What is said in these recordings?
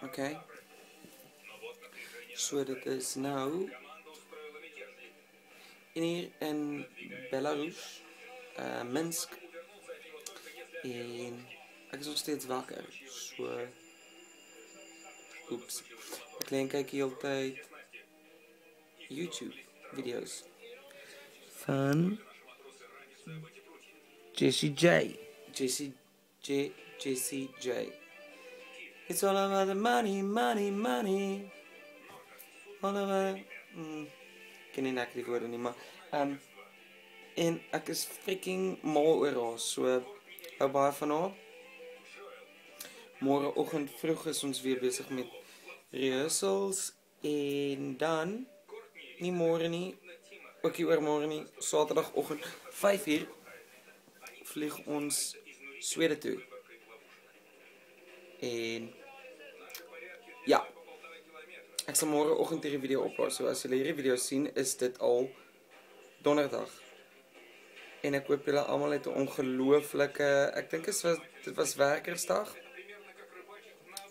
Okay. So dit is nou hier in Belarus, Minsk, en ek is nog steeds wakker, so, oeps, ek leen kyk die hele tyd YouTube video's van Jessie J. Jessie J. It's all about the money, money, money. All about... Ek ken nie net die woorde nie, maar... en ek is freaking mal oor haar, so... Hou baie van haar. Morgenoggend vroeg is ons weer besig met rehearsals. En dan... Nie môre nie, ook nie oormôre nie, Saterdagoggend 5:00 vlieg ons Swede toe. En ja, ek sal môreoggend hierdie video opplaas. So as julle hierdie video sien, is dit al donderdag. En ek hoop julle almal het 'n ongelooflike, ek dink dit was werkersdag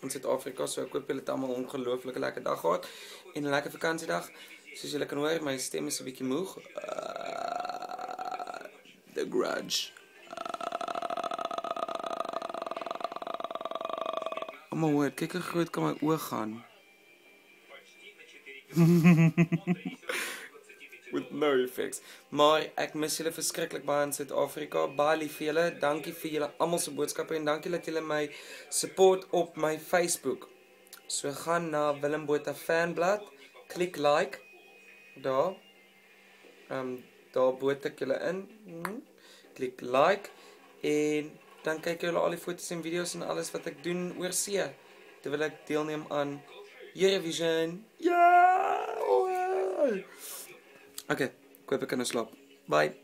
in Suid-Afrika, so ek hoop julle het almal 'n ongelooflike lekker dag gehad en 'n lekker vakansiedag. Soos julle kan hoor, my stem is 'n bietjie moeg. The Grudge. Oh my word, kyk hoe groot kan my oog gaan. With no effects. Maar ek mis julle verskriklik baie in Suid-Afrika. Baie lief vir julle. Dankie vir julle almal se boodskappe en dankie dat julle my support op my Facebook. So gaan na Willem Botha fanblad, klik like daar. Daar boot ek julle in. Klik like en dan kyk julle al die foto's en video's en alles wat ek doen oor see terwyl ek deelneem aan Eurovision. Ja! Okay, ek hoop ek kan nou slaap. Bye.